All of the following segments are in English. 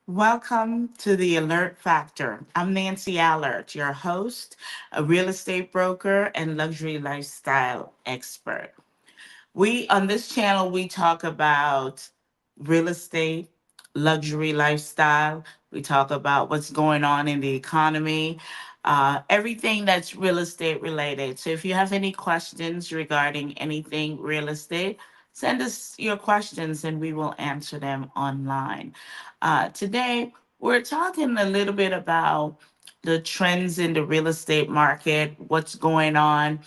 Welcome to the Alert Factor. I'm Nancy Allert, your host, a real estate broker and luxury lifestyle expert. On this channel we talk about real estate, luxury lifestyle. We talk about what's going on in the economy, everything that's real estate related. So if you have any questions regarding anything real estate, send us your questions and we will answer them online. Today we're talking a little bit about the trends in the real estate market, what's going on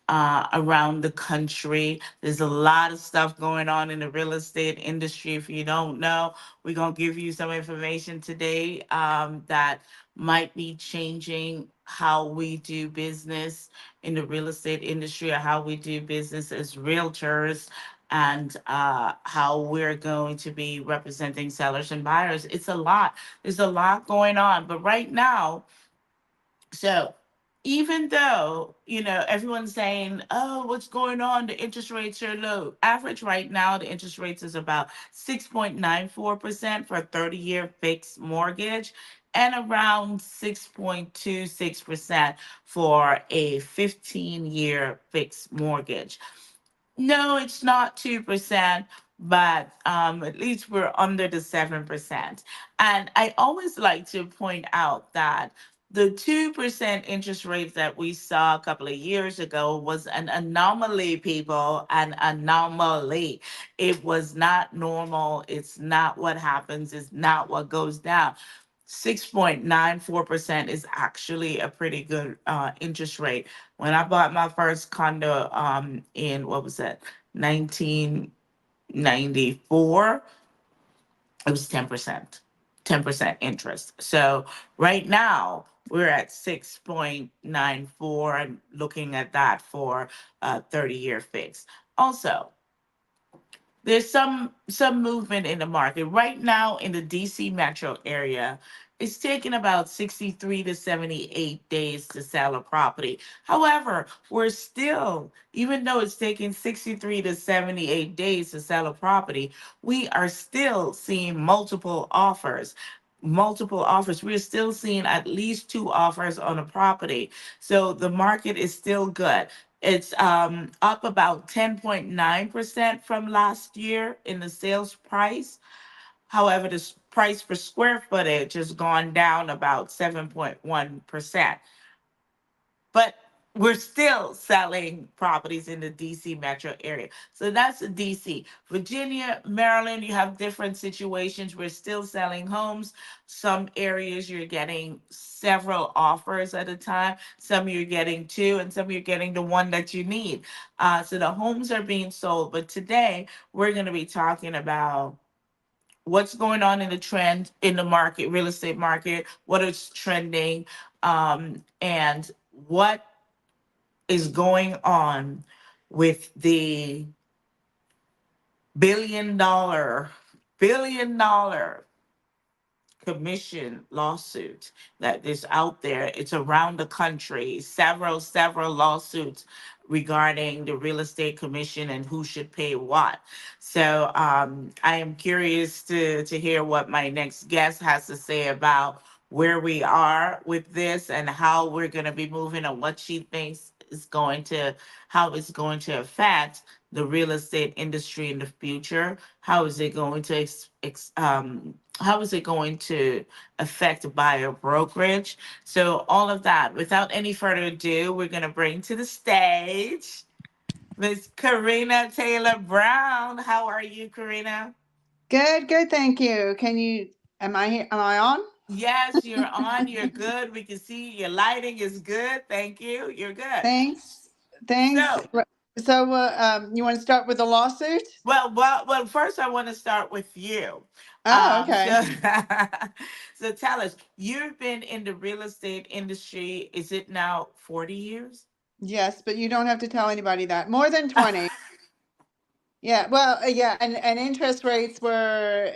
around the country. There's a lot of stuff going on in the real estate industry. If you don't know, we're going to give you some information today that might be changing how we do business in the real estate industry or how we do business as realtors and how we're going to be representing sellers and buyers. It's a lot. There's a lot going on. But right now, so even though, everyone's saying, oh, what's going on? The interest rates are low. Average right now, the interest rates is about 6.94% for a 30-year fixed mortgage and around 6.26% for a 15-year fixed mortgage. No, it's not 2%, but at least we're under the 7%. And I always like to point out that the 2% interest rate that we saw a couple of years ago was an anomaly, people, an anomaly. It was not normal. It's not what happens. It's not what goes down. 6.94% is actually a pretty good interest rate. When I bought my first condo in what was that, 1994, it was 10%, 10% interest. So right now we're at 6.94 and looking at that for a 30-year fix. Also, there's some movement in the market right now in the DC metro area. It's taking about 63 to 78 days to sell a property. However, we're still, even though it's taking 63 to 78 days to sell a property, we are still seeing multiple offers. We're still seeing at least two offers on a property. So the market is still good. It's up about 10.9% from last year in the sales price. However, the price per square footage has gone down about 7.1%. But we're still selling properties in the DC metro area. So that's DC. Virginia, Maryland, you have different situations. We're still selling homes. Some areas you're getting several offers at a time. Some you're getting two, and some you're getting the one that you need. So the homes are being sold. But today we're going to be talking about what's going on in the trend in the market, real estate market, what is trending, and what is going on with the billion dollar billion dollar commission lawsuit that is out there. It's around the country, several lawsuits regarding the real estate commission and who should pay what. So I am curious to hear what my next guest has to say about where we are with this and how we're going to be moving and what she thinks is going to, how it's going to affect the real estate industry in the future. How is it going to how is it going to affect buyer brokerage? So all of that. Without any further ado, we're going to bring to the stage Miss Karina Taylor Brown. How are you, Karina? Good, good, thank you. Am I here? Am I on? Yes, you're on. You're good. We can see your lighting is good. Thank you. You're good. Thanks, thanks. So, So, you want to start with the lawsuit? well. First, I want to start with you. Oh, Um, okay. so, so tell us, you've been in the real estate industry. Is it now 40 years? Yes, but you don't have to tell anybody that. More than 20. Yeah, well, yeah, and interest rates were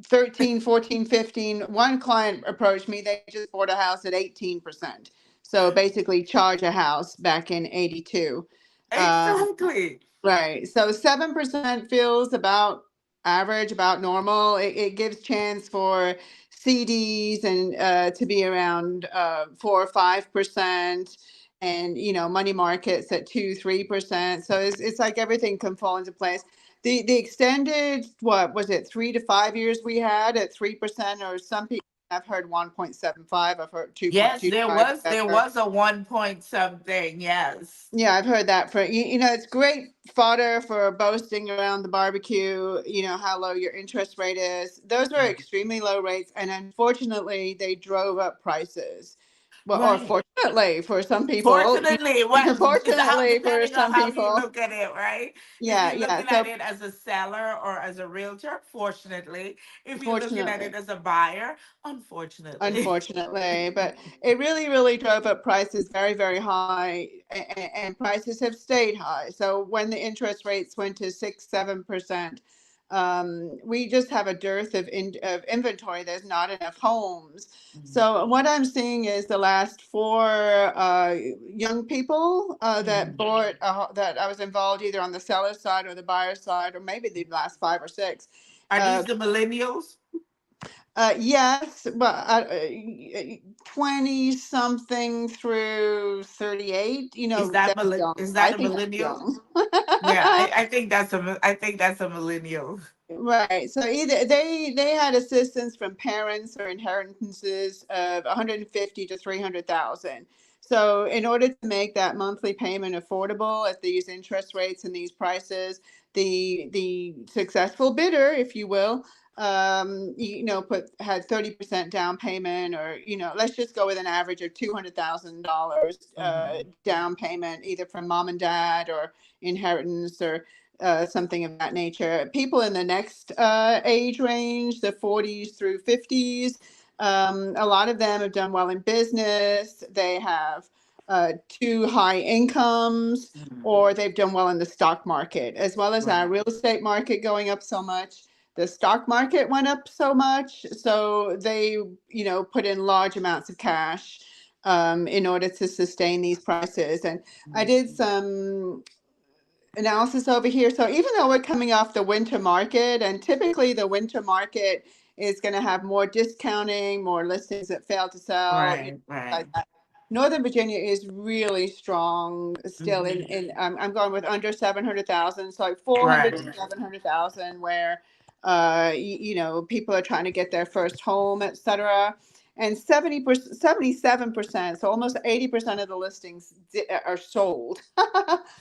13, 14, 15. One client approached me, they just bought a house at 18%. So basically charge a house back in 82. Um, Exactly. right. So 7% feels about average, about normal. It gives chance for CDs and to be around 4 or 5%, and money markets at 2, 3%. So it's like everything can fall into place. The extended, what was it, 3 to 5 years we had at 3%, or some people, I've heard 1.75, I've heard Yes, 2.25, there etc. was a 1 point something. Yes. Yeah, I've heard that. For it's great fodder for boasting around the barbecue, how low your interest rate is. Those are extremely low rates, and unfortunately they drove up prices. Well, or Right. fortunately for some people. Fortunately, what how Fortunately for depending on some how you people. look at it, right? If Yeah, you're yeah. looking at So it as a seller or as a realtor, fortunately. If you're looking at it fortunately. as a buyer, unfortunately. Unfortunately, but it really, really drove up prices very, very high, and prices have stayed high. So when the interest rates went to 6, 7%, we just have a dearth of inventory. There's not enough homes. So what I'm seeing is the last four young people that Mhm. bought that I was involved either on the seller side or the buyer side, or maybe the last 5 or 6. Are Uh, these the millennials? yes, but 20 something through 38, that's young. Is I that a think that's millennial? young. Yeah, I think that's a millennial. Right. So either they had assistance from parents or inheritances of 150 to 300,000. So in order to make that monthly payment affordable at these interest rates and these prices, the successful bidder, if you will, had 30% down payment, or let's just go with an average of $200,000 Mhm. down payment, either from mom and dad or inheritance, or something of that nature. People in the next age range, the 40s through 50s, a lot of them have done well in business. They have too high incomes, Mhm. or they've done well in the stock market, as well as our Right. real estate market going up so much. The stock market went up so much, so they, put in large amounts of cash in order to sustain these prices. And I did Mhm. some analysis over here. So even though we're coming off the winter market, and typically the winter market is going to have more discounting, more listings that fail to sell, Right, like right. that. Northern Virginia is really strong still in, Mhm. I'm going with under 700,000, so like 400 Right. to 700,000, where people are trying to get their first home, etc. And 70%, 77%, so almost 80% of the listings are sold.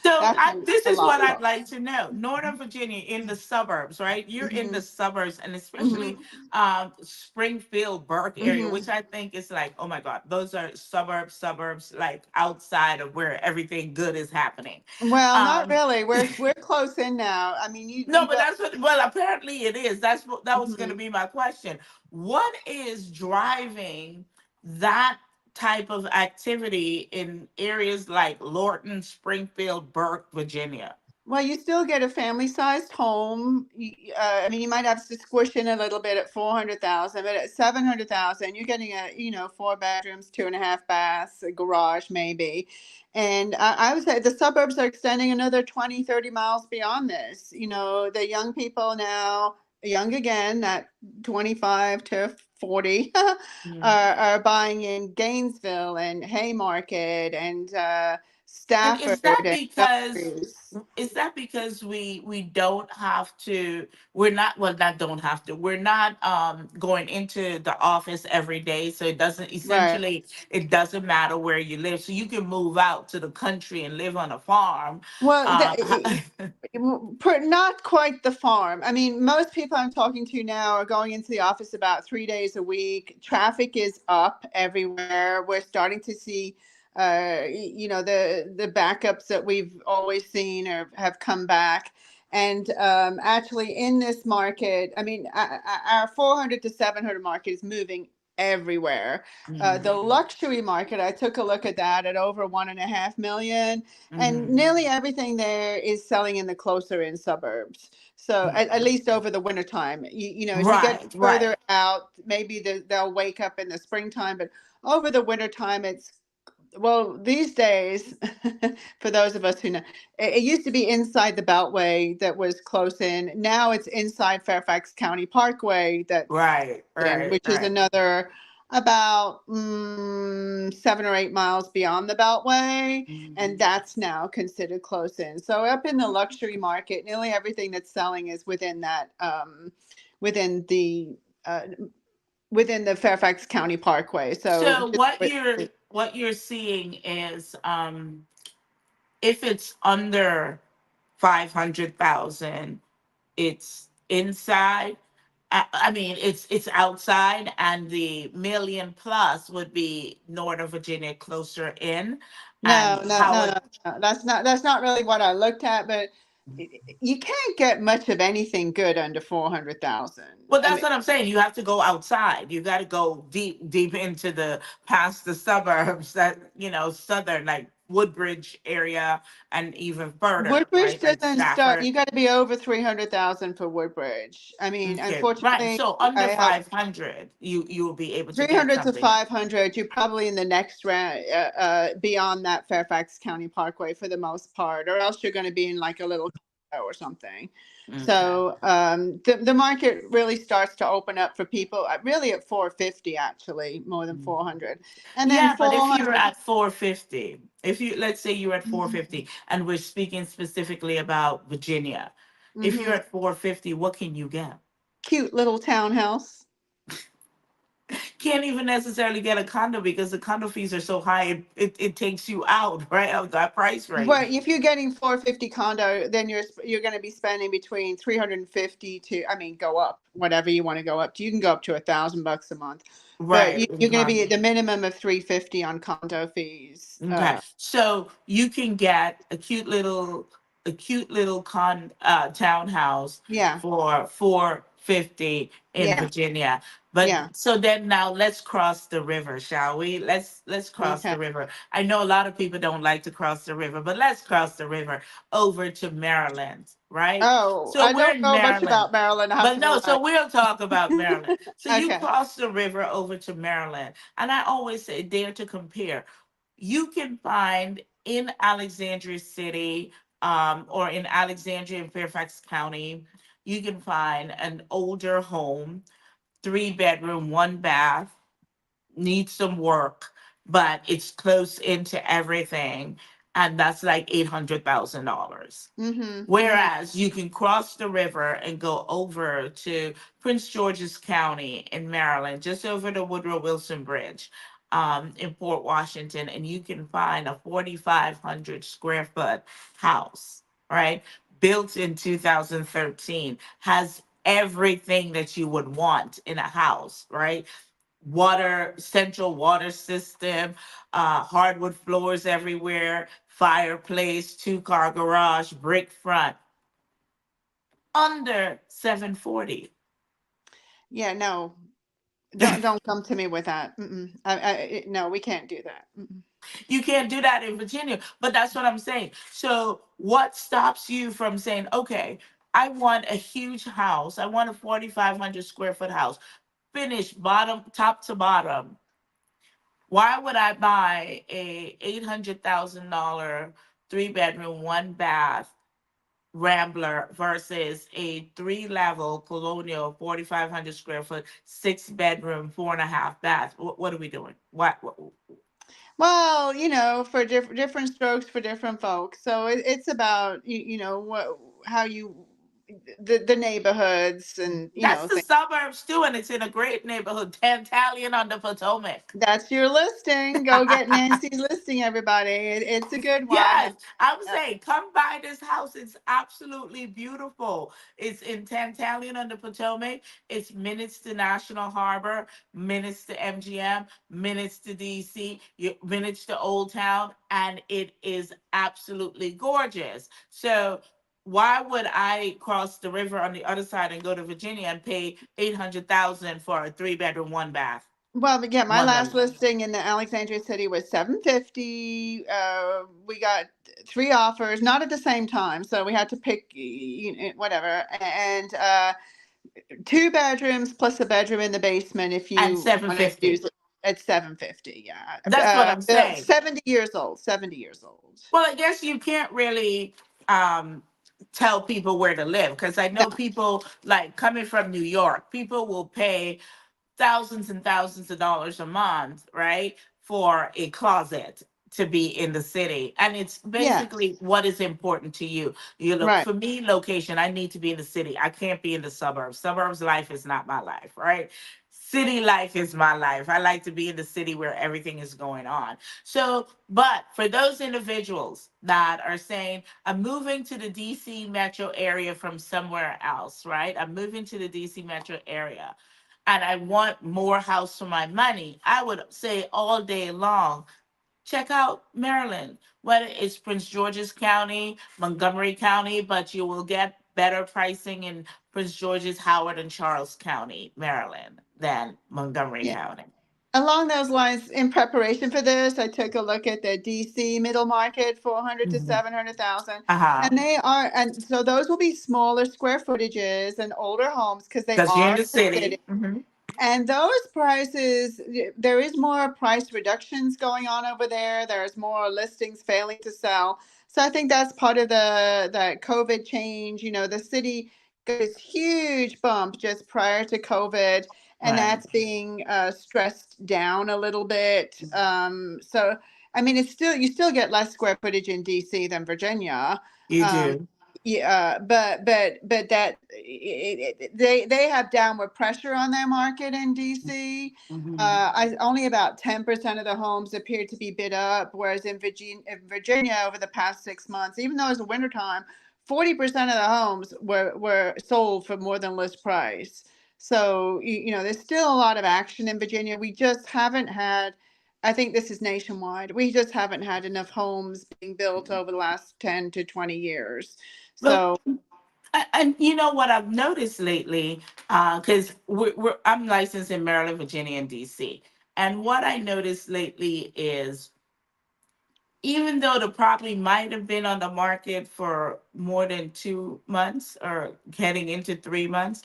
So That's this a is lot what of I'd homes. like to know. Northern Virginia in the suburbs, right? You're in the Mhm, suburbs, and especially mhm, Springfield, Burke area, which mhm. I think is like, oh my God, those are suburbs like outside of where everything good is happening. Well, not Um, really. We're close in now. I mean, no, you but go. that's what. Well, apparently it is. That was going to Mhm. be my question. What is driving that type of activity in areas like Lorton, Springfield, Burke, Virginia? Well, you still get a family-sized home. I mean, you might have to squish in a little bit at 400,000, but at 700,000, you're getting 4 bedrooms, 2.5 baths, a garage maybe. And I would say the suburbs are extending another 20, 30 miles beyond this. The young people now, young again, that 25 to 40, are buying in Gainesville and Haymarket and And Stafford and Dumfries. is that because we don't have to, we're not, well, not don't have to, we're not going into the office every day, so it doesn't, Right. essentially it doesn't matter where you live, so you can move out to the country and live on a farm. Well, uh, not quite the farm. I mean, most people I'm talking to now are going into the office about 3 days a week. Traffic is up everywhere. We're starting to see, the backups that we've always seen or have come back. And actually, in this market, I mean, our 400 to 700 market is moving everywhere. The Mhm, luxury market, I took a look at that at over 1.5 million, and mhm, nearly everything there is selling in the closer in suburbs. So at mhm. least over the winter time, as you get Right, right. further out, maybe they'll wake up in the springtime, but over the winter time, it's Well, these days, for those of us who know, it used to be inside the Beltway that was close in. Now it's inside Fairfax County Parkway that's Right, in, right, which is right. another about 7 or 8 miles beyond the Beltway, and Mhm. that's now considered close in. So up in the luxury market, nearly everything that's selling is within that, within the uh, within the Fairfax County Parkway. So So just what you're seeing is if it's under 500,000, it's inside. I mean, it's outside, and the million plus would be Northern Virginia, closer in, and no, no, no, Howard. no, no. That's not really what I looked at, but you can't get much of anything good under 400,000. Well, I that's mean, what I'm saying. You have to go outside. You got to go deep, deep into the past the suburbs that, southern, like Woodbridge area, and even further, Woodbridge right? Like doesn't start. Stafford. You got to be over 300,000 for Woodbridge. I mean, Okay, right. unfortunately, So under I have 500, you will be able to get 300 to something. 500. You're probably in the next round, beyond that Fairfax County Parkway for the most part, or else you're going to be in like a little condo or something. Okay. So the market really starts to open up for people really at 450, actually more than 400, and then Yeah, but if you're 400. at 450, if you let's say you're at 450, and we're speaking specifically about Virginia, if you're Hmm. at 450, what can you get? Cute little townhouse. Can't even necessarily get a condo because the condo fees are so high, it takes you out, right, of that price Well, range. if you're getting 450 condo, then you're going to be spending between 350 to, I mean, go up whatever you want to go up to. You can go up to $1,000 a month, but Right, in you're going to be at condo. the minimum of 350 on condo fees. Okay, so you can get a cute little townhouse Yeah, for 450 in yeah, Virginia. But yeah. so then now let's cross the river, shall we? Let's cross Okay. the river. I know a lot of people don't like to cross the river, but let's cross the river over to Maryland, right? Oh, So I we're don't in know much Maryland. about Maryland, I have But to be no, so honest. we'll talk about Maryland. So you Okay. cross the river over to Maryland. And I always say, dare to compare. You can find in Alexandria City, or in Alexandria and Fairfax County, you can find an older home, 3 bedroom, 1 bath, needs some work, but it's close into everything. And that's like $800,000. Mm-hmm. Mm-hmm. Whereas you can cross the river and go over to Prince George's County in Maryland, just over the Woodrow Wilson Bridge, in Port Washington, and you can find a 4,500 square foot house, right? Built in 2013, has everything that you would want in a house, right? Water, central water system, hardwood floors everywhere, fireplace, 2-car garage, brick front, under 740. Yeah, no, don't come to me with that. Mm-mm. No, we can't do that. Mm-mm. You can't do that in Virginia, but that's what I'm saying. So what stops you from saying, okay, I want a huge house, I want a 4,500 square foot house, finished bottom, top to bottom. Why would I buy a $800,000 3 bedroom, 1 bath Rambler versus a 3 level colonial 4,500 square foot 6 bedroom, 4.5 bath? What are we doing? What? Well, for different strokes for different folks. So it's about what, how you, the neighborhoods, and That's the things. suburbs too, and it's in a great neighborhood, Tantalion on the Potomac. That's your listing. Go get Nancy's listing, everybody. It's a good one. Yes, I'm Uh, saying, come buy this house. It's absolutely beautiful. It's in Tantalion on the Potomac. It's minutes to National Harbor, minutes to MGM, minutes to DC, minutes to Old Town, and it is absolutely gorgeous. So why would I cross the river on the other side and go to Virginia and pay 800,000 for a 3 bedroom, 1 bath, well, but yeah, my one last bedroom? listing in the Alexandria City was 750. We got three offers, not at the same time, so we had to pick whatever. And 2 bedrooms plus a bedroom in the basement if And you seven want to use fifty. it. at 750. Yeah. That's what I'm Built saying. 70 years old. 70 years old. Well, I guess you can't really um, tell people where to live because I No. know people like coming from New York, people will pay thousands and thousands of dollars a month, right, for a closet to be in the city. And it's Yes. basically what is important to you. You look, Right. for me, location, I need to be in the city. I can't be in the suburbs. Suburbs life is not my life, right? City life is my life. I like to be in the city where everything is going on. So, but for those individuals that are saying, I'm moving to the DC metro area from somewhere else, right? I'm moving to the DC metro area and I want more house for my money, I would say all day long, check out Maryland, whether it's Prince George's County, Montgomery County, but you will get better pricing in Prince George's, Howard, and Charles County, Maryland, than Montgomery Yeah. County. Along those lines, in preparation for this, I took a look at the DC middle market, 400 to Mhm. 700,000, Uh-huh. and they are, and so those will be smaller square footages and older homes because they Because you're in are the in the city. city. Hmm. And those prices, there is more price reductions going on over there. There's more listings failing to sell. So I think that's part of the COVID change. You know, the city got this huge bump just prior to COVID, and Right. that's being stressed down a little bit. So I mean, it's still, you still get less square footage in DC than Virginia. You Um, do. yeah, but that they have downward pressure on their market in DC. Hmm. I only about 10% of the homes appear to be bid up, whereas in Virginia over the past 6 months, even though it's wintertime, 40% of the homes were sold for more than list price. So there's still a lot of action in Virginia. We just haven't had. I think this is nationwide. We just haven't had enough homes being built over the last 10 to 20 years. Well, So, and you know what I've noticed lately, because I'm licensed in Maryland, Virginia, and DC. And what I noticed lately is even though the property might have been on the market for more than 2 months or getting into 3 months,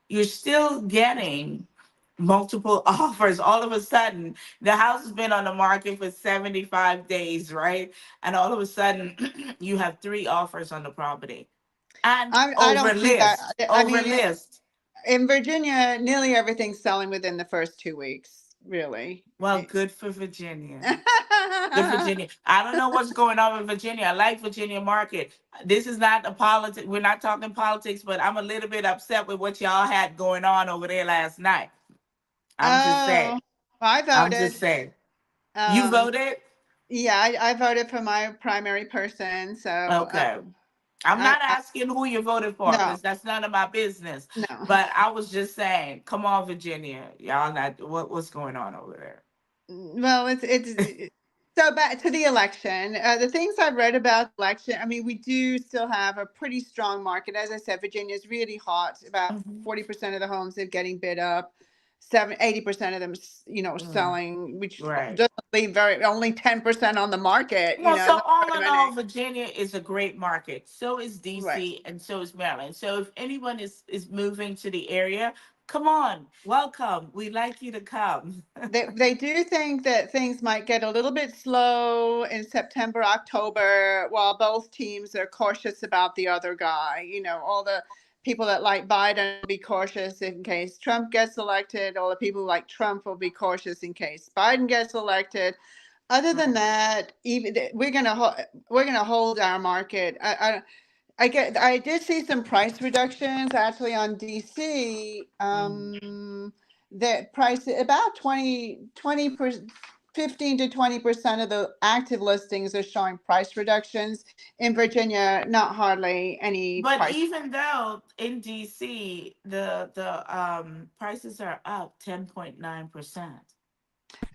you're still getting multiple offers. All of a sudden, the house has been on the market for 75 days, right? And all of a sudden, you have three offers on the property and I don't see that. I over mean, list. in Virginia, nearly everything's selling within the first 2 weeks, really. Well, good for Virginia. Good Virginia. I don't know what's going on in Virginia. I like Virginia market. This is not a politics. We're not talking politics, but I'm a little bit upset with what y'all had going on over there last night. I'm just saying. Oh, I I'm just voted. saying. You Um, voted? yeah, I voted for my primary person. So, Okay. I'm I, not I asking who you voted for no, because that's none of my business. no. But I was just saying, come on, Virginia. Y'all not what's going on over there? Well, so back to the election. The things I've read about the election, I mean, we do still have a pretty strong market. As I said, Virginia is really hot. About Mhm. 40% of the homes are getting bid up. 80% of them, Mm, selling, which right. doesn't leave only 10% on the market. Well, so Not all very in all, many. Virginia is a great market. So is Right. DC and so is Maryland. So if anyone is moving to the area, come on, welcome. We'd like you to come. They do think that things might get a little bit slow in September, October, while both teams are cautious about the other guy. All the people that like Biden will be cautious in case Trump gets elected. All the people who like Trump will be cautious in case Biden gets elected. Other than Right. that, even we're gonna hold our market. I did see some price reductions actually on DC. Mm. The price about 20%, 15 to 20% of the active listings are showing price reductions. In Virginia, not hardly any But price. even though in DC the prices are up 10.9%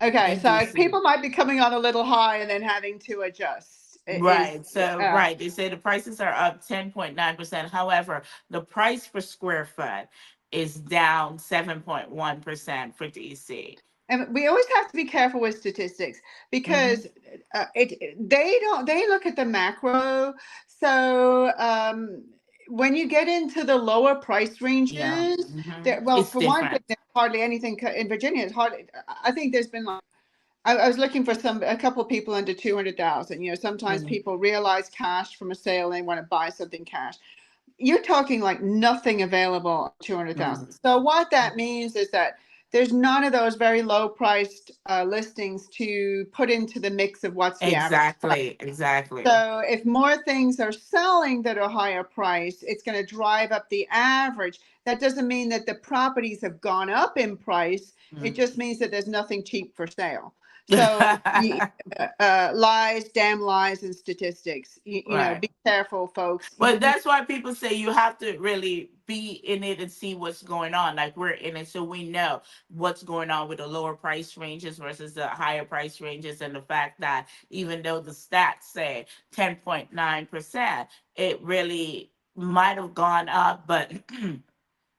Okay, in so DC. people might be coming on a little high and then having to adjust. It is Right. So right, they say the prices are up 10.9%. However, the price per square foot is down 7.1% for DC. and we always have to be careful with statistics Hmm. because they look at the macro. So when you get into the lower price ranges, Yeah. well, It's for one thing, different. there's hardly anything in Virginia. It's hardly. I think there's been like. I was looking for a couple of people under 200,000. You know, sometimes Mhm. people realize cash from a sale, they want to buy something cash. You're talking like nothing available 200,000. So what that means is that there's none of those very low priced listings to put into the mix of what's the average price. Exactly. So if more things are selling that are higher priced, it's going to drive up the average. That doesn't mean that the properties have gone up in price. It just means that there's nothing cheap for sale. So lies, damn lies, and statistics. You know, Right. be careful, folks. But that's why people say you have to really be in it and see what's going on. Like we're in it, so we know what's going on with the lower price ranges versus the higher price ranges, and the fact that even though the stats say 10.9%, it really might have gone up, but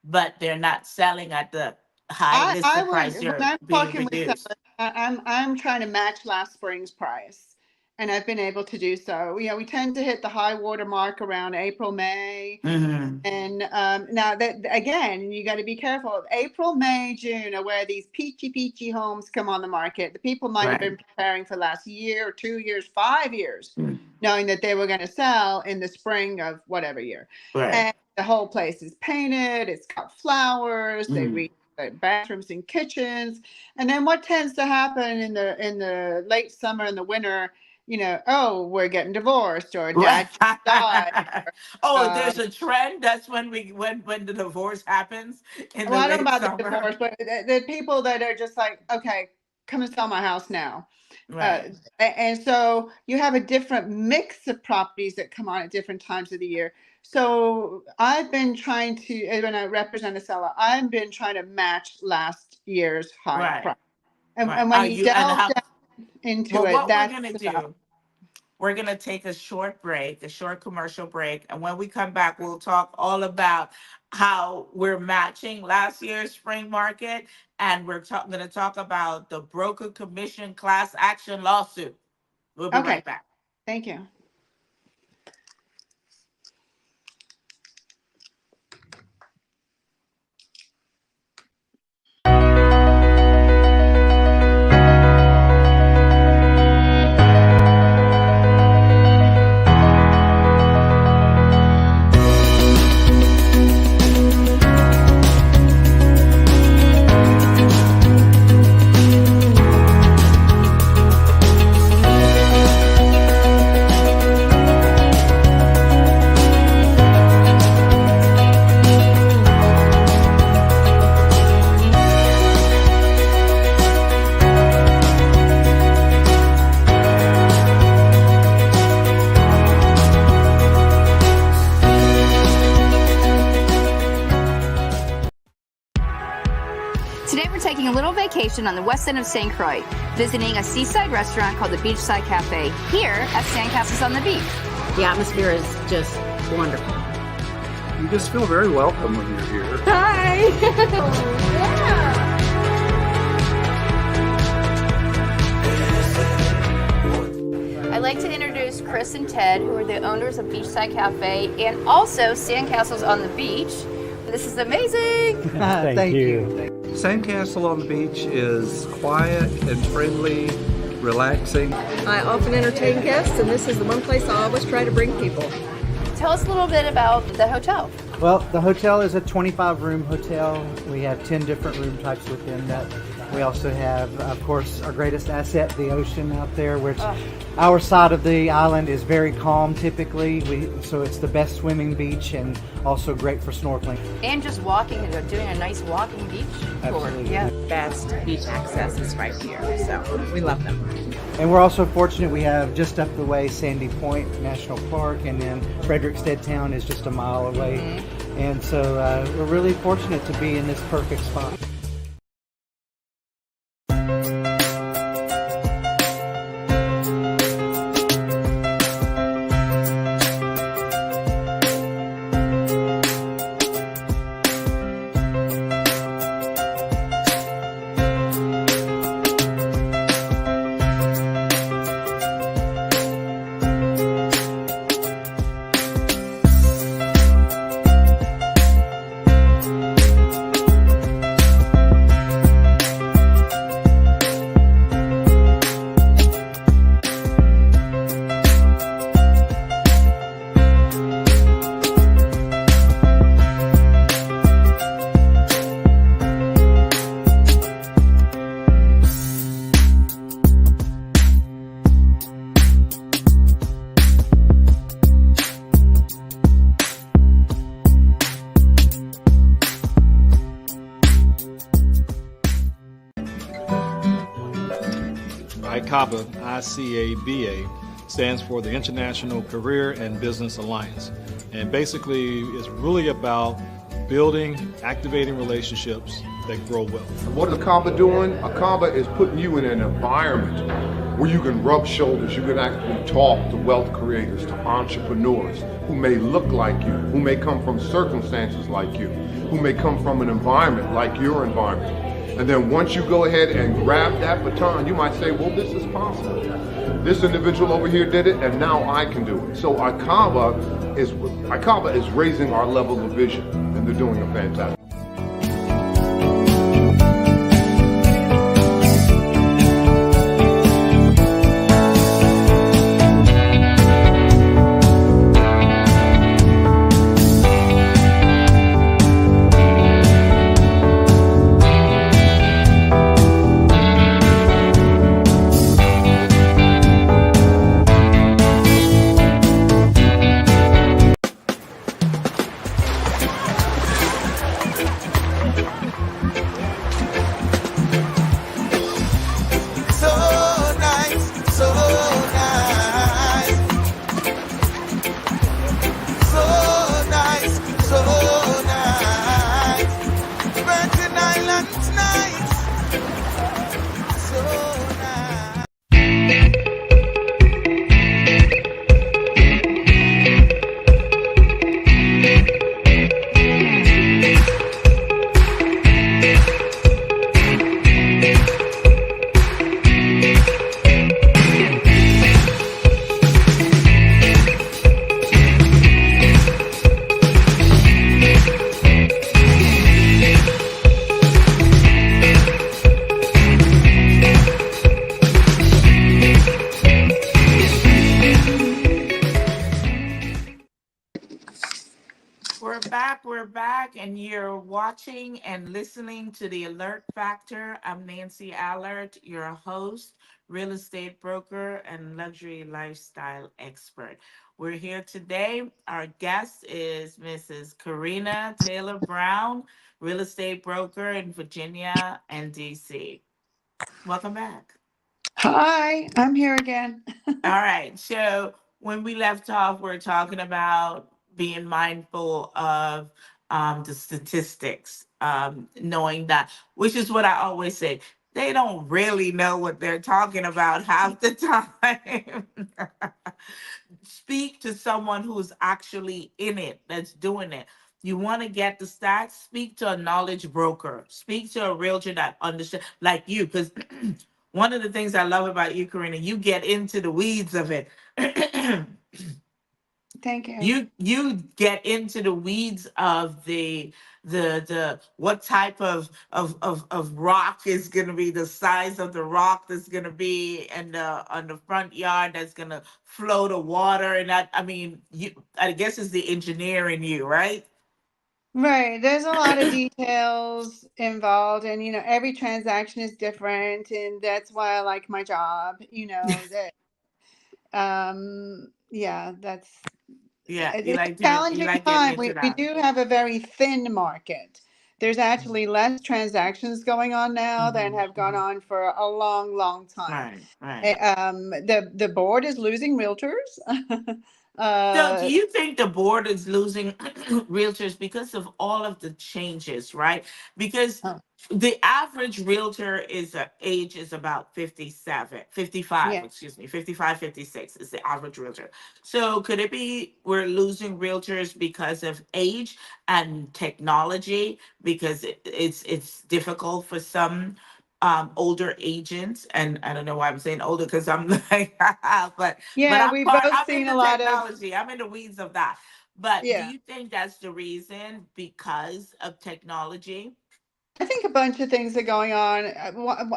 but they're not selling at the high I listed price would, when you're I'm being talking with reduced. sellers, I'm trying to match last spring's price, and I've been able to do so. You know, we tend to hit the high water mark around April, May. And now that again, you got to be careful. April, May, June are where these peachy homes come on the market. The people might have been preparing for the last year, 2 years, 5 years, knowing that they were going to sell in the spring of whatever year. Right. And the whole place is painted. It's got flowers. They read the bathrooms and kitchens. And then what tends to happen in the late summer and the winter? You know, oh, we're getting divorced, or dad just died. There's a trend. That's when the divorce happens in the Well, I don't know late about the summer. divorce, but the people that are just like, okay, come and sell my house now. Right. And so you have a different mix of properties that come on at different times of the year. So I've been trying to, when I represent a seller, I've been trying to match last year's high price. And when you delve down into it, what we're that's gonna do, we're going to take a short break, a short commercial break. And when we come back, we'll talk all about how we're matching last year's spring market. And we're going to talk about the broker commission class action lawsuit. We'll be right back. Thank you. On the west end of St. Croix, visiting a seaside restaurant called the Beachside Cafe here at Sandcastles on the Beach. The atmosphere is just wonderful. You just feel very welcome when you're here. Hi! I'd like to introduce Chris and Ted, who are the owners of Beachside Cafe and also Sandcastles on the Beach. This is amazing! Thank you. Sandcastle on the Beach is quiet and friendly, relaxing. I often entertain guests, and this is the one place I always try to bring people. Tell us a little bit about the hotel. Well, the hotel is a 25-room hotel. We have 10 different room types within that. We also have, of course, our greatest asset, the ocean out there, which our side of the island is very calm typically. So it's the best swimming beach and also great for snorkeling. And just walking, doing a nice walking beach tour. Absolutely. Yeah. Best beach access is right here, so we love them. And we're also fortunate we have just up the way Sandy Point National Park, and then Frederickstead Town is just a mile away. And so we're really fortunate to be in this perfect spot. ICABA, ICABA, stands for the International Career and Business Alliance. And basically, it's really about building, activating relationships that grow wealth. What is ACABA doing? ACABA is putting you in an environment where you can rub shoulders, you can actually talk to wealth creators, to entrepreneurs who may look like you, who may come from circumstances like you, who may come from an environment like your environment. And then once you go ahead and grab that baton, you might say, well, this is possible. This individual over here did it, and now I can do it. So ICABA is raising our level of vision, and they're doing a fantastic. We're back, and you're watching and listening to the Alert Factor. I'm Nancy Allert, your host, real estate broker, and luxury lifestyle expert. We're here today. Our guest is Mrs. Karina Taylor Brown, real estate broker in Virginia and DC. Welcome back. Hi, I'm here again. All right. So when we left off, we're talking about being mindful of the statistics, knowing that, which is what I always say, they don't really know what they're talking about half the time. Speak to someone who's actually in it, that's doing it. You want to get the stats, speak to a knowledge broker, speak to a realtor that understands, like you, because one of the things I love about you, Karina, you get into the weeds of it. Thank you. You get into the weeds of the what type of rock is going to be, the size of the rock that's going to be, and on the front yard that's going to flow the water, and that, I mean, I guess it's the engineer in you, right? Right. There's a lot of details involved, and every transaction is different, and that's why I like my job. That yeah, that's Yeah, you it's like a doing, you challenging like time. getting into We that. do have a very thin market. There's actually less transactions going on now than have gone on for a long, long time. Right. The board is losing realtors. So do you think the board is losing realtors because of all of the changes, right? Because Oh, the average realtor age is about 55, yeah. excuse me, 55, 56 is the average realtor. So could it be we're losing realtors because of age and technology, because it's difficult for some older agents, and I don't know why I'm saying older, because I'm like but Yeah, we've both I'm in seen the a lot of, technology, I'm in the weeds of that. But do yeah. you think that's the reason, because of technology? I think a bunch of things are going on.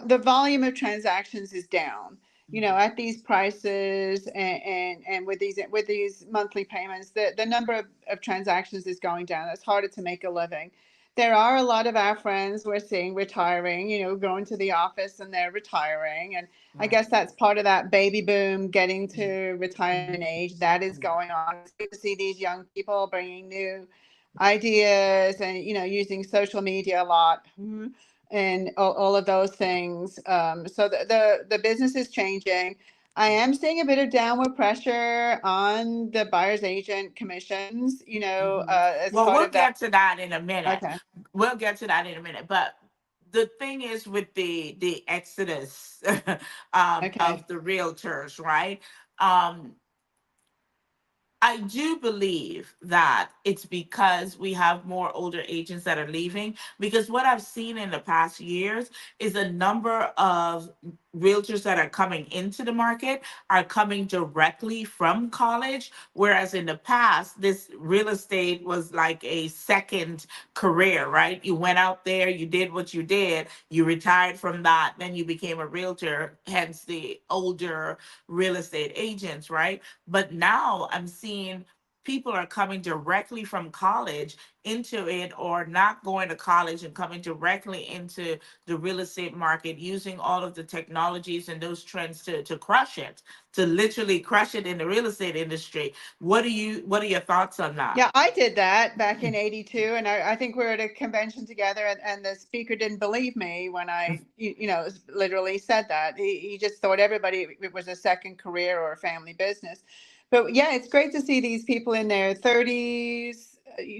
The volume of transactions is down. At these prices, and with these monthly payments, the number of transactions is going down. It's harder to make a living. There are a lot of our friends we're seeing retiring, going to the office and they're retiring. And I guess that's part of that baby boom getting to retirement age that is going on. It's good to see these young people bringing new ideas and using social media a lot. and all of those things. So the business is changing. I am seeing a bit of downward pressure on the buyer's agent commissions, as Well, part we'll of that. get to that in a minute. Okay. We'll get to that in a minute. But the thing is with the exodus Okay. of the realtors, right? Um, I do believe that it's because we have more older agents that are leaving. Because what I've seen in the past years is a number of realtors that are coming into the market are coming directly from college. Whereas in the past, this real estate was like a second career, right? You went out there, you did what you did, you retired from that, then you became a realtor, hence the older real estate agents, right? But now I'm seeing people are coming directly from college into it, or not going to college and coming directly into the real estate market, using all of the technologies and those trends to crush it, to literally crush it in the real estate industry. What are your thoughts on that? Yeah, I did that back in '82, and I think we were at a convention together, and the speaker didn't believe me when I, literally said that. He just thought everybody, it was a second career or a family business. But yeah, it's great to see these people in their 30s.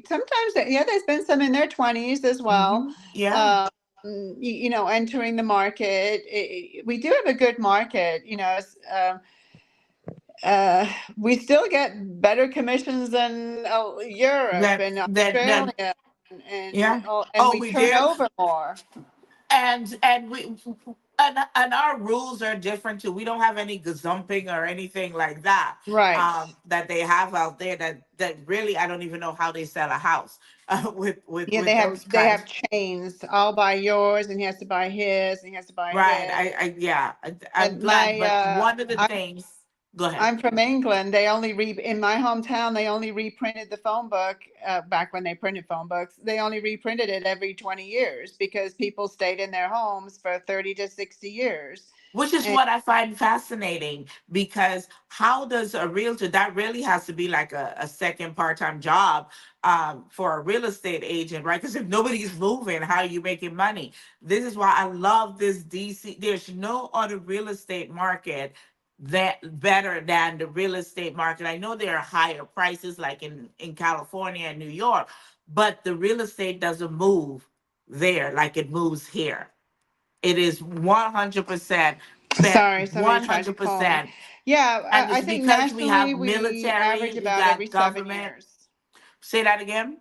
Sometimes, there's been some in their 20s as well. Yeah. Entering the market. We do have a good market, we still get better commissions than Europe That and that Australia, and yeah. and Oh, we we turn do. over more. And we and our rules are different too. We don't have any gazumping or anything like that. Right. That they have out there, that really I don't even know how they sell a house Yeah, with those they kinds. have chains. I'll buy yours, and he has to buy his, and he has to buy Right. his. I'm And glad. But one of the I'm things. Go ahead. I'm from England. They only in my hometown. They only reprinted the phone book back when they printed phone books. They only reprinted it every 20 years because people stayed in their homes for 30 to 60 years. Which is And what I find fascinating, because how does a realtor, that really has to be like a second part-time job for a real estate agent, right? Because if nobody's moving, how are you making money? This is why I love this DC. There's no other real estate market that better than the real estate market. I know there are higher prices like in California and New York, but the real estate doesn't move there like it moves here. It is 100% sorry, somebody tried to call me. 100%. Yeah, And I it's think because we have nationally we average military, we about every got 7 government. years. Say that again.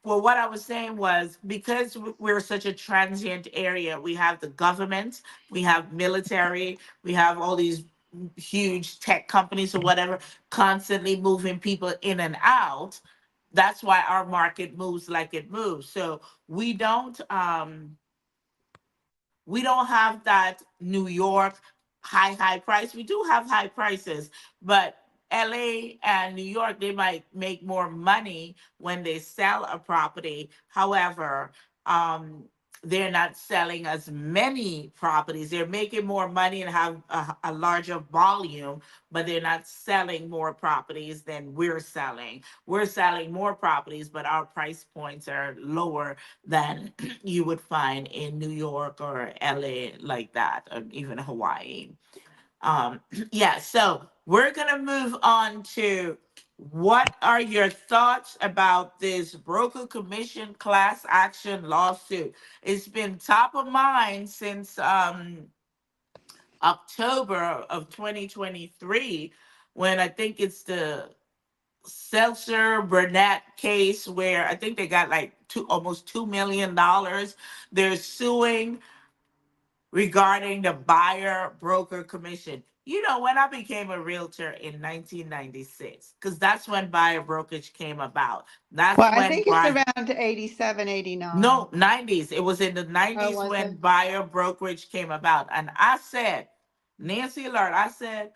Well, what I was saying was, because we're such a transient area, we have the government, we have military, we have all these huge tech companies or whatever, constantly moving people in and out. That's why our market moves like it moves. So we don't have that New York high price. We do have high prices, but LA and New York, they might make more money when they sell a property. However, they're not selling as many properties. They're making more money and have a larger volume, but they're not selling more properties than we're selling. We're selling more properties, but our price points are lower than you would find in New York or LA, like that, or even Hawaii. Yeah, so we're gonna move on to, what are your thoughts about this broker commission class action lawsuit? It's been top of mind since October of 2023, when I think it's the Seltzer Burnett case, where I think they got like almost $2 million. They're suing regarding the buyer broker commission. When I became a realtor in 1996, because that's when buyer brokerage came about. That's Well, I when think it's around 87, 89. no, 90s. It was in the Oh, 90s was when it? buyer brokerage came about. And I said, Nancy Alert, I said,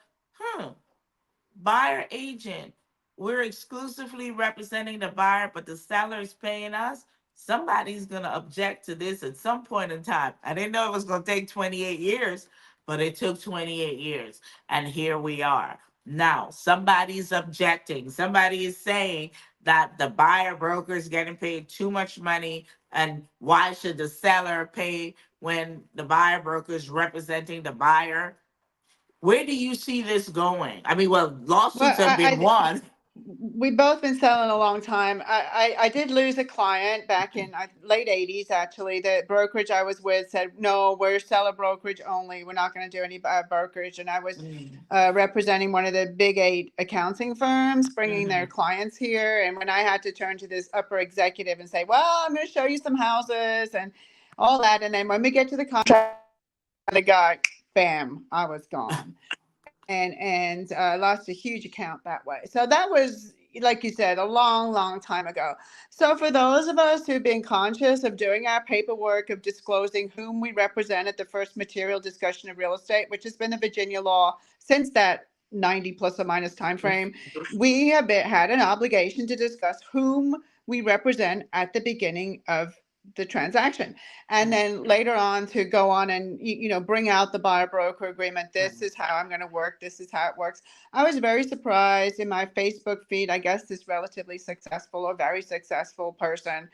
buyer agent, we're exclusively representing the buyer, but the seller is paying us. Somebody's going to object to this at some point in time. I didn't know it was going to take 28 years, but it took 28 years. And here we are. Now, somebody's objecting. Somebody is saying that the buyer broker is getting paid too much money, and why should the seller pay when the buyer broker is representing the buyer? Where do you see this going? I mean, well, Well, lawsuits have been won. we've both been selling a long time. I did lose a client back in late 80s, actually. The brokerage I was with said, no, we're seller brokerage only. We're not going to do any brokerage. And I was representing one of the big 8 accounting firms, bringing their clients here. And when I had to turn to this upper executive and say, well, I'm going to show you some houses and all that. And then when we get to the contract, the guy, bam, I was gone. And lost a huge account that way. So that was, like you said, a long, long time ago. So for those of us who've been conscious of doing our paperwork, of disclosing whom we represent at the first material discussion of real estate, which has been the Virginia law since that 90 plus or minus time frame, we have had an obligation to discuss whom we represent at the beginning of the transaction, and then later on to go on and bring out the buyer broker agreement. This is how I'm going to work. This is how it works. I was very surprised in my Facebook feed. I guess this relatively successful or very successful person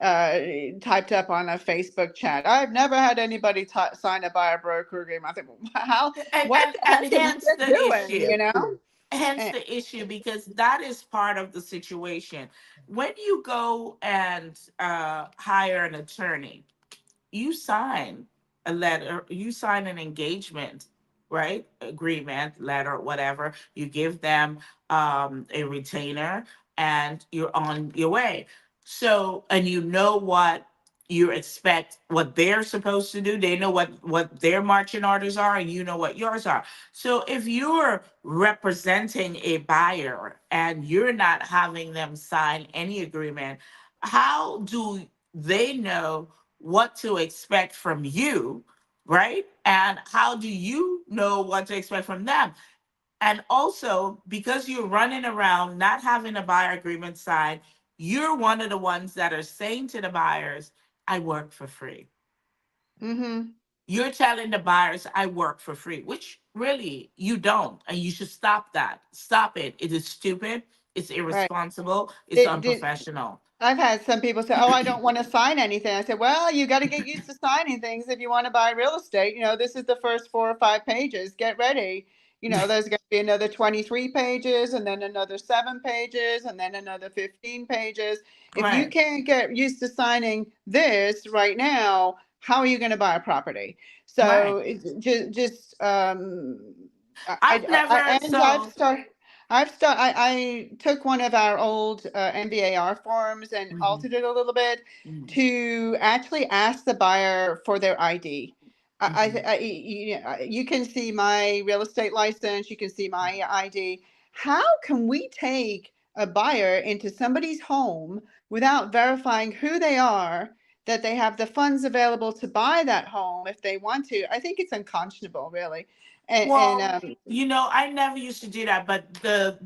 typed up on a Facebook chat, I've never had anybody sign a buyer broker agreement. I think, well, how? What And hence the doing? issue. Hence the issue, because that is part of the situation. When you go and hire an attorney, you sign a letter, you sign an engagement, right? Agreement, letter, whatever. You give them a retainer and you're on your way. So, and you know what you expect, what they're supposed to do. They know what their marching orders are, and you know what yours are. So if you're representing a buyer and you're not having them sign any agreement, how do they know what to expect from you, right? And how do you know what to expect from them? And also, because you're running around not having a buyer agreement signed, you're one of the ones that are saying to the buyers, I work for free. You're telling the buyers, I work for free, which really you don't. And you should stop that. Stop it. It is stupid. It's irresponsible. It's unprofessional. I've had some people say, oh, I don't want to sign anything. I said, well, you got to get used to signing things if you want to buy real estate. This is the first 4 or 5 pages. Get ready. There's going to be another 23 pages and then another 7 pages and then another 15 pages. If you can't get used to signing this right now, how are you going to buy a property? So I took one of our old MBAR forms and altered it a little bit to actually ask the buyer for their ID. You can see my real estate license. You can see my ID. How can we take a buyer into somebody's home without verifying who they are, that they have the funds available to buy that home if they want to? I think it's unconscionable, really. I never used to do that, but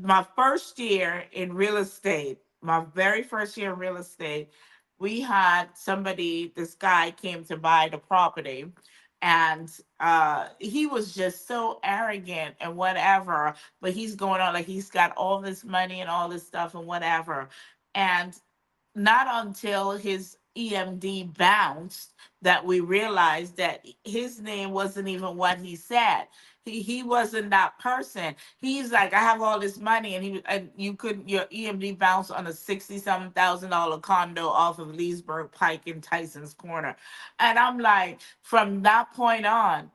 my first year in real estate, my very first year in real estate, we had this guy came to buy the property, and he was just so arrogant and whatever, but he's going on like he's got all this money and all this stuff and whatever. And not until his EMD bounced that we realized that his name wasn't even what he said. He wasn't that person. He's like, I have all this money, and your EMD bounced on a $60,000 condo off of Leesburg Pike in Tyson's Corner. And I'm like, from that point on,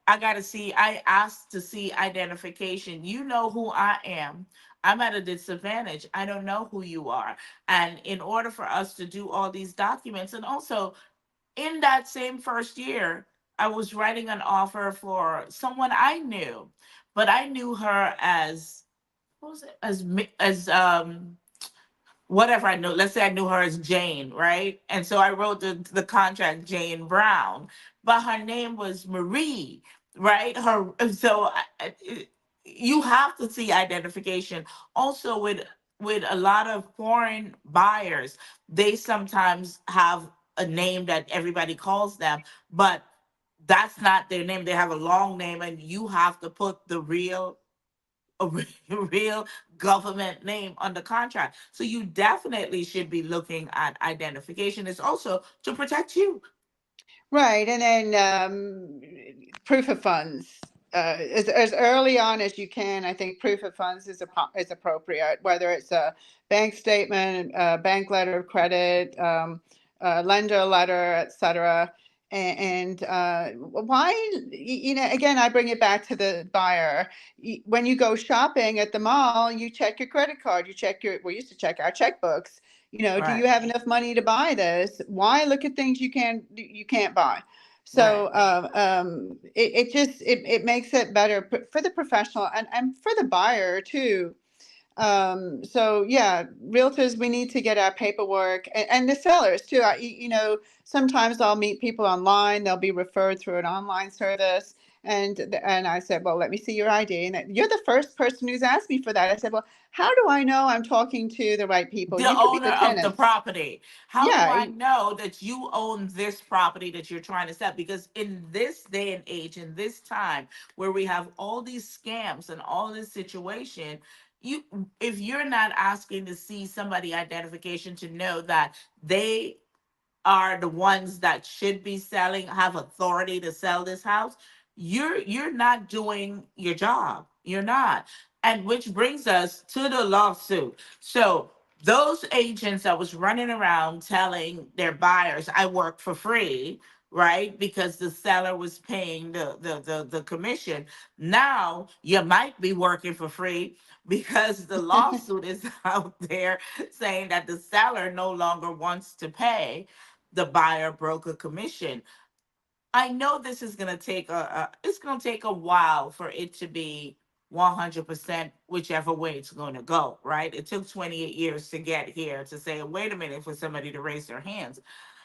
I asked to see identification. You know who I am. I'm at a disadvantage. I don't know who you are. And in order for us to do all these documents, and also in that same first year, I was writing an offer for someone I knew, but I knew her as, what was it? As whatever I know. Let's say I knew her as Jane, right? And so I wrote the contract Jane Brown, but her name was Marie, right? You have to see identification. Also, with a lot of foreign buyers, they sometimes have a name that everybody calls them, but that's not their name. They have a long name, and you have to put the real real government name on the contract. So you definitely should be looking at identification. It's also to protect you. Right, and then proof of funds. As early on as you can, I think proof of funds is appropriate, whether it's a bank statement, a bank letter of credit, lender letter, etc. And why, again, I bring it back to the buyer. When you go shopping at the mall, you check your credit card, we used to check our checkbooks. Do you Right. have enough money to buy this? Why look at things you can't buy? So it makes it better for the professional and for the buyer too. So yeah, realtors, we need to get our paperwork, and the sellers too. Sometimes I'll meet people online, they'll be referred through an online service. And I said, well, let me see your ID. And you're the first person who's asked me for that. I said, well, how do I know I'm talking to the right people? The You could be owner the of the tenants. property. How do Yeah, I know that you own this property that you're trying to sell? Because in this day and age, in this time where we have all these scams and all this situation, you if you're not asking to see somebody identification to know that they are the ones that should be selling, have authority to sell this house, you're not doing your job. You're not. And which brings us to the lawsuit. So those agents that was running around telling their buyers, I work for free, right? Because the seller was paying the commission. Now you might be working for free because the lawsuit is out there saying that the seller no longer wants to pay the buyer broker commission. I know this is going to take it's going to take a while for it to be 100% whichever way it's going to go, right? It took 28 years to get here to say, wait a minute, for somebody to raise their hands.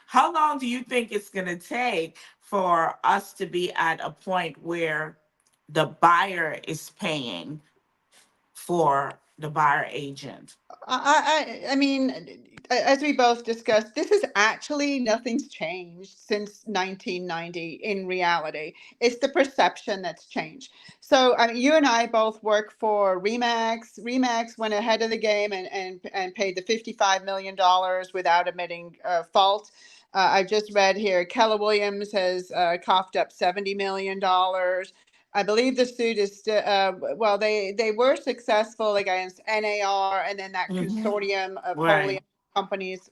How long do you think it's going to take for us to be at a point where the buyer is paying for the buyer agent? I mean, as we both discussed, this is actually nothing's changed since 1990 in reality. It's the perception that's changed. So, I mean, you and I both work for Remax. Remax went ahead of the game and paid the $55 million without admitting fault. I just read here Keller Williams has coughed up $70 million. I believe the suit is still, well, they were successful against NAR and then that consortium of wholly Right. owned companies,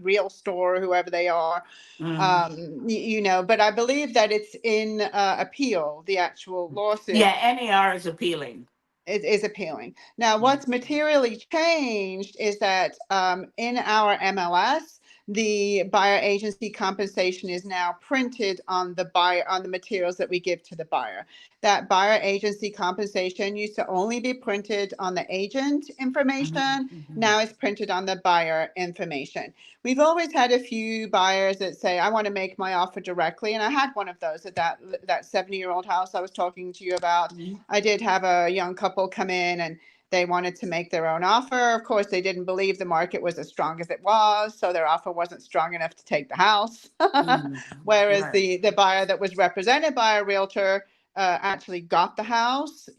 Real Store, whoever they are. Mhm. But I believe that it's in appeal, the actual lawsuit Yeah, NAR is appealing. is appealing. Now, what's materially changed is that in our MLS, the buyer agency compensation is now printed on the materials that we give to the buyer. That buyer agency compensation used to only be printed on the agent information. Now it's printed on the buyer information. We've always had a few buyers that say, I want to make my offer directly. And I had one of those at that 70-year-old house I was talking to you about. I did have a young couple come in and they wanted to make their own offer. Of course, they didn't believe the market was as strong as it was, so their offer wasn't strong enough to take the house. Whereas Right. the buyer that was represented by a realtor actually got the house,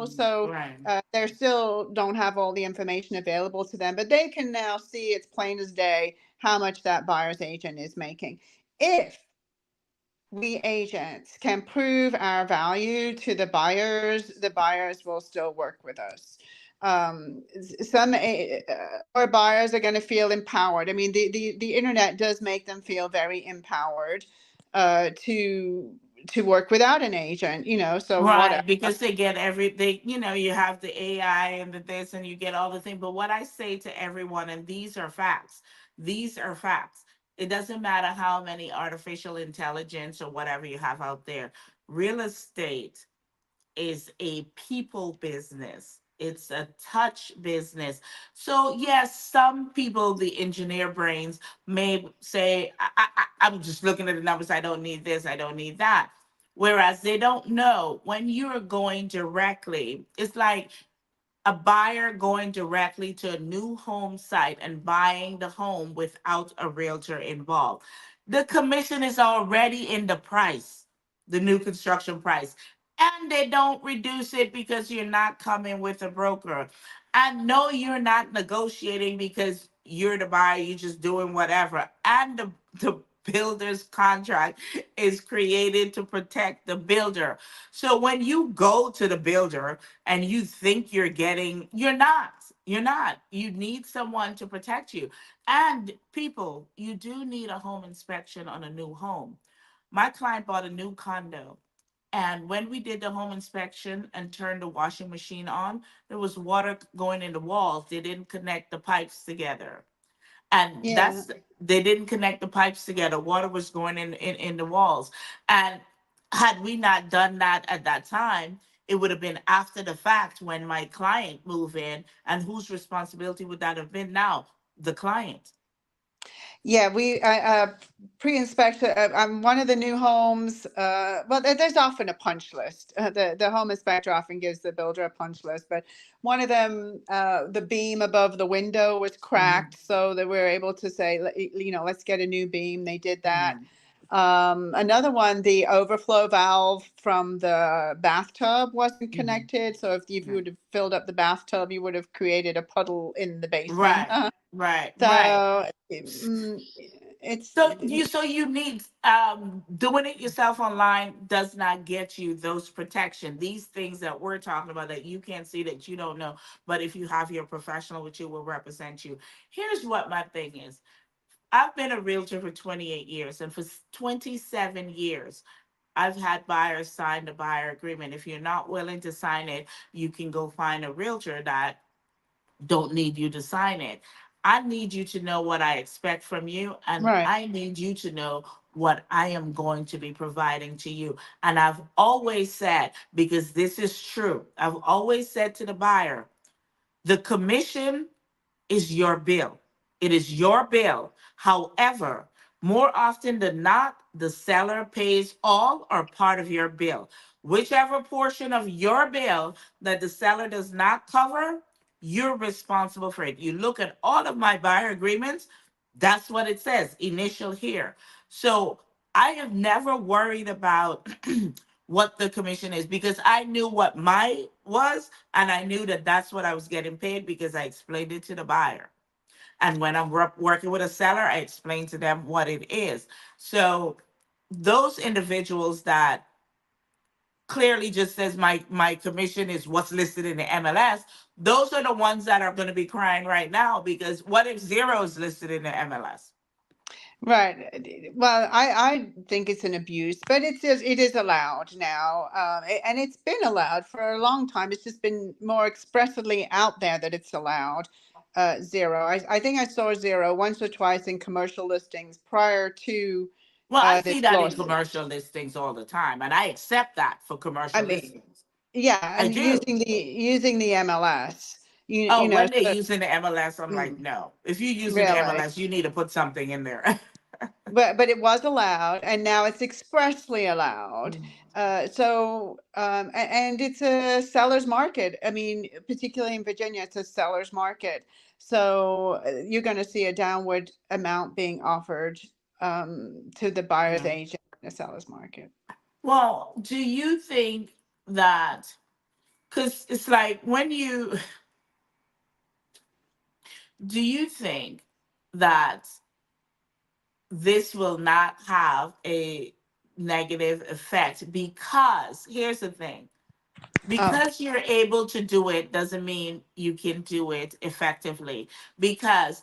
so Right. they still don't have all the information available to them, but they can now see it's plain as day how much that buyer's agent is making. If we agents can prove our value to the buyers will still work with us. Some our buyers are going to feel empowered. I mean, the internet does make them feel very empowered to work without an agent, so whatever. Right, because they get everything, you have the AI and the this, and you get all the things. But what I say to everyone, and these are facts, these are facts. It doesn't matter how many artificial intelligence or whatever you have out there. Real estate is a people business. It's a touch business. So yes, some people, the engineer brains, may say, I'm just looking at the numbers. I don't need this. I don't need that. Whereas they don't know when you're going directly, it's like a buyer going directly to a new home site and buying the home without a realtor involved. The commission is already in the price, the new construction price. And they don't reduce it because you're not coming with a broker. And no, you're not negotiating because you're the buyer, you're just doing whatever. And the builder's contract is created to protect the builder. So when you go to the builder and you think you're getting, you're not. You're not. You need someone to protect you. And people, you do need a home inspection on a new home. My client bought a new condo, and when we did the home inspection and turned the washing machine on, there was water going in the walls. They didn't connect the pipes together. And Yeah. they didn't connect the pipes together. Water was going in the walls. And had we not done that at that time, it would have been after the fact when my client moved in. And whose responsibility would that have been now? The client. Yeah, we pre-inspection. One of the new homes. Well, there's often a punch list. The home inspector often gives the builder a punch list, but one of them, the beam above the window was cracked, so that we were able to say, let's get a new beam. They did that. Mhm. Another one, the overflow valve from the bathtub wasn't Mhm. connected, so if you Right. would have filled up the bathtub, you would have created a puddle in the basement. Right. Right. Right. So it's So you need doing it yourself online does not get you those protection. These things that we're talking about that you can't see, that you don't know, but if you have your professional with you, will represent you. Here's what my thing is. I've been a realtor for 28 years, and for 27 years I've had buyers sign the buyer agreement. If you're not willing to sign it, you can go find a realtor that don't need you to sign it. I need you to know what I expect from you, and right. I need you to know what I am going to be providing to you. And I've always said, because this is true, I've always said to the buyer, the commission is your bill. It is your bill. However, more often than not, the seller pays all or part of your bill. Whichever portion of your bill that the seller does not cover, you're responsible for it. You look at all of my buyer agreements, that's what it says, initial here. So I have never worried about what the commission is, because I knew what my was, and I knew that that's what I was getting paid because I explained it to the buyer. And when I'm working with a seller, I explain to them what it is. So those individuals that clearly just says my commission is what's listed in the MLS, those are the ones that are going to be crying right now, because what if zero is listed in the MLS? Right. Well, I think it's an abuse, but it is allowed now, and it's been allowed for a long time. It's just been more expressly out there that it's allowed. Zero. I think I saw zero once or twice in commercial listings prior to Well, I see this that in lawsuit. commercial listings all the time, and I accept that for I commercial mean, listings. yeah, I and do. using the MLS, Oh, you know, when they're so, using the MLS, I'm like, mm, no. If you're using the really. MLS, you need to put something in there. But it was allowed, and now it's expressly allowed. Mm. And it's a seller's market. I mean, particularly in Virginia, it's a seller's market. So you're going to see a downward amount being offered to the buyer's Yeah. agent in a seller's market. Well, do you think that, because it's like do you think that this will not have a negative effect? Because here's the thing, Oh, because you're able to do it doesn't mean you can do it effectively. Because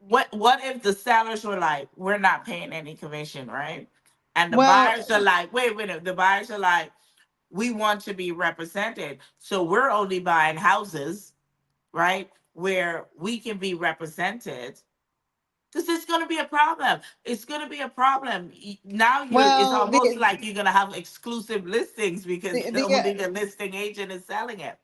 what if the sellers were like, we're not paying any commission, right? And the well, buyers are like, wait, the buyers are like, we want to be represented, so we're only buying houses, right, where we can be represented. Because it's going to be a problem. It's going to be a problem. Now it's well, almost like you're going to have exclusive listings because the, only the, the listing agent is selling it.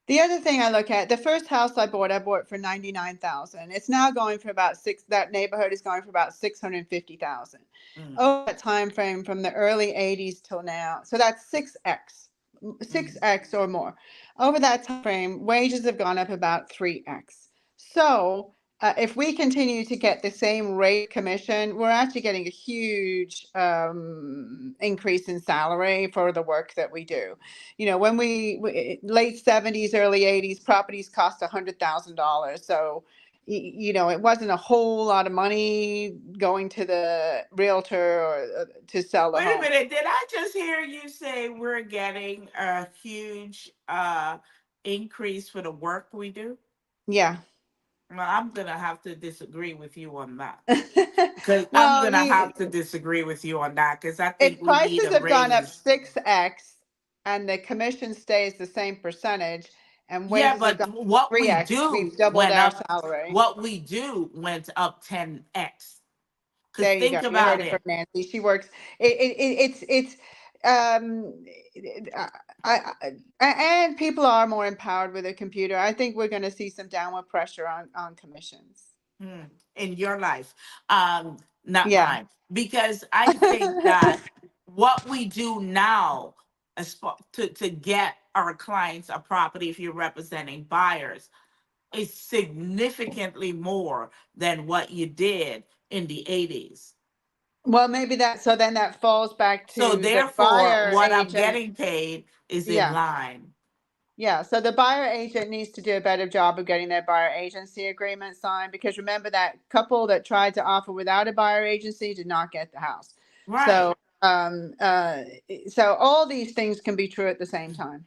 The other thing I look at, the first house I bought for 99,000. It's now going for about that neighborhood is going for about 650,000. Mm, Over that time frame from the early 80s till now. So that's 6x, mm, 6x or more. Over that time frame, wages have gone up about 3x. So if we continue to get the same rate commission, we're actually getting a huge increase in salary for the work that we do. You know, when late 70s, early 80s, properties cost $100,000. So, you know, it wasn't a whole lot of money going to the realtor or to sell the Wait a home. minute, did I just hear you say we're getting a huge increase for the work we do? Yeah. Well, I'm gonna have to disagree with you on that. Because I'm Well, gonna have to disagree with you on that because I think if we need prices a have gone up raise. 6x and the commission stays the same percentage and Yeah, wages have but gone what we 3x, do we've doubled went our up. salary. What we do went up 10x. Because There you go. think You heard about it from it. Nancy. She works. It's um, and people are more empowered with a computer. I think we're going to see some downward pressure on commissions. In your life, not Yeah. mine. Because I think that what we do now to get our clients a property, if you're representing buyers, is significantly more than what you did in the 80s. Well, maybe so then that falls back So to the therefore, buyer what I'm agent. getting paid is in Yeah. line. Yeah, so the buyer agent needs to do a better job of getting their buyer agency agreement signed, because remember that couple that tried to offer without a buyer agency did not get the house. Right. So so all these things can be true at the same time.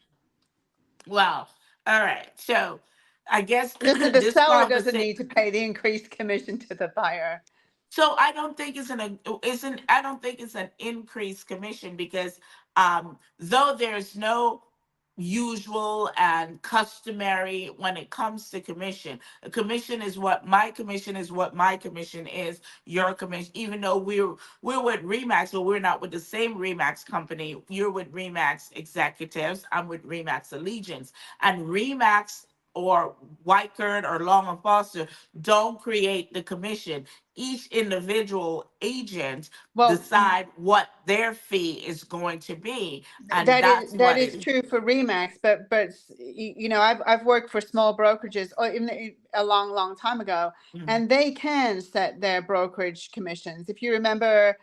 Well, all right. So I guess The this seller doesn't conversation. need to pay the increased commission to the buyer. So I don't think I don't think it's an increased commission because though there's no usual and customary when it comes to commission. A commission is what my commission is, what my commission is, your commission, even though we're with Remax, but we're not with the same Remax company. You're with Remax Executives, I'm with Remax Allegiance. And Remax or Whitecurd or Long and Foster don't create the commission. Each individual agent Well, decide what their fee is going to be, and that that's that what is it. true for Remax, but you know, I've worked for small brokerages, or even a long time ago, Mhm. and they can set their brokerage commissions. If you remember,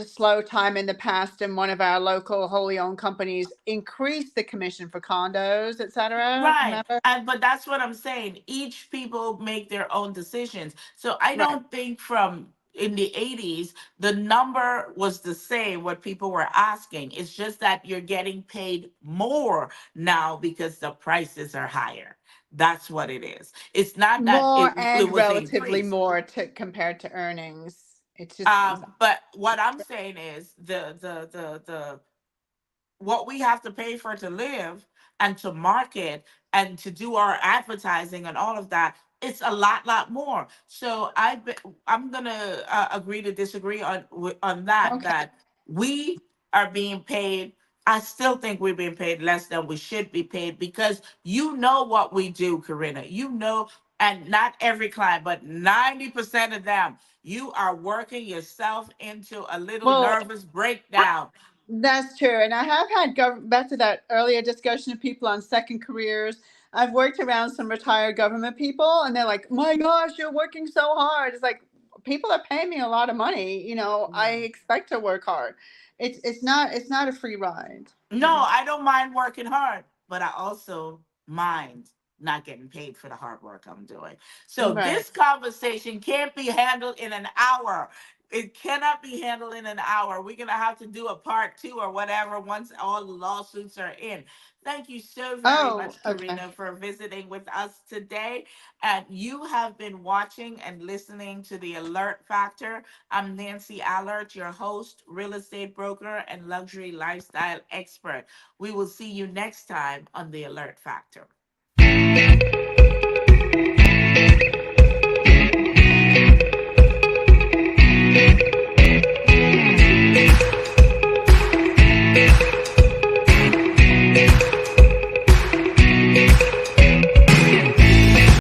slow time in the past, and one of our local wholly owned companies increased the commission for condos, etc. Right. Remember? And but that's what I'm saying. Each people make their own decisions. So I Right. don't think from in the 80s the number was the same what people were asking. It's just that you're getting paid more now because the prices are higher. That's what it is. It's not that More it and was relatively increased. more compared to earnings. It's just But what I'm saying is the what we have to pay for to live and to market and to do our advertising and all of that, it's a lot more. So I'm gonna agree to disagree on that. okay. That we are being paid. I still think we're being paid less than we should be paid because you know what we do, Corinna. You know, and not every client, but 90% of them, you are working yourself into a little Well, nervous breakdown. that's true. And I have had, back to that earlier discussion of people on second careers. I've worked around some retired government people, and they're like, my gosh, you're working so hard. It's like, people are paying me a lot of money. You know, I expect to work hard. It's not a free ride. No, I don't mind working hard, but I also mind not getting paid for the hard work I'm doing. So Right. this conversation can't be handled in an hour. It cannot be handled in an hour. We're gonna have to do a part 2 or whatever once all the lawsuits are in. Thank you so very much, Okay. Corinna, for visiting with us today. And you have been watching and listening to the Alert Factor. I'm Nancy Allert, your host, real estate broker, and luxury lifestyle expert. We will see you next time on the Alert Factor.